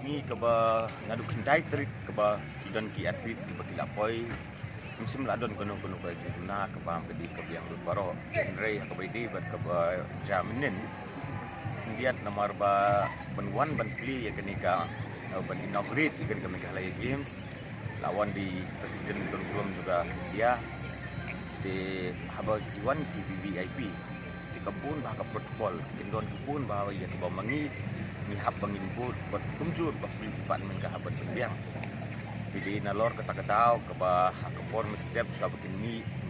ni kaba ngadu kendai terik kaba kidan ki atlet ki bakila poi musim ladon kono ka juna kaba kedi kabiang rut baro genre kaba di bat kaba jaminin kemudian nomor ba benwan ban pli ya kenika ban inaugurate ikan kami Meghalaya Games lawan di Presiden Tun Krum juga dia di haba iwan ki VIP di kebun bah protokol kendon kebun bahwa ia kaba mangi ni hab bangin bud buat kumjur bah prinsipal men ka habat sembiang jadi nalor kata-katau ke bah kepor mestep sudah bikin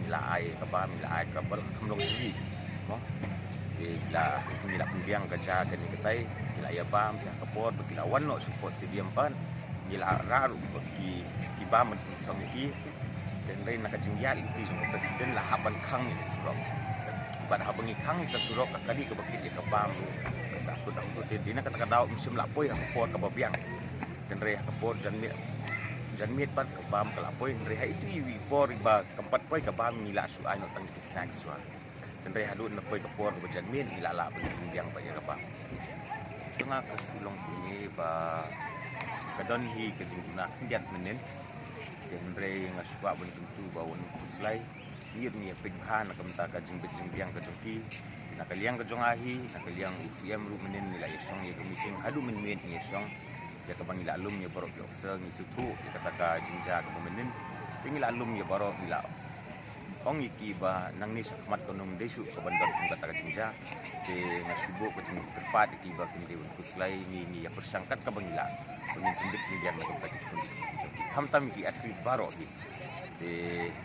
mila ai ke bah mila ai ke ber kamlong ini mo di la mila sembiang kerja kan ketai kila ya bam ya kepor kila wan no support stadium pan mila raru bagi kibam samiki dan lain nak jenggial itu presiden lah haban kang ni surok pada habangi kang ke surok kali ke bakit ke bam satu dah untuk dina kata-kata musim lapoi aku por ke babiang dan reh ke por janmit pat ke bam ke lapoi reh itu wi por ba keempat poi ke bam ngila su ai no tang di snack su dan reh adu na poi ke por ke janmit ngila la biang ba ya ke bam tengah ke sulong ni ba kadon hi ke juna kendiat menen dan reh ngasua bun tentu bawon kuslai ir ni pighan na kamta ka jingbiang ka jongki nakaliang ka jongahi nakaliang UCM ru menen nila yesong ye meeting hadu men ni yesong ya ka bangila alum ye borok ye officer ni sutu ye kata ka jingja ka menen tingil alum ye borok nila ong iki ba nang ni sakmat konum desu ka bandar kata ka jingja de ngasubo ka jing terpat iki ba kim dewan kuslai ni ya persangkat ka bangila pengin tindik ni dia nak bagi hamtam ki atlet baro ni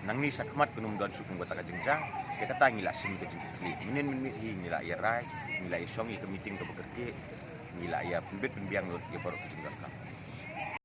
nang ni sakmat kunum don sukung kota kajengja dia kata ngila sim ke jengki menen hi ngila ya rai ngila isong ke meeting ke bekerja ngila ya pembet pembiang ya baru kejengka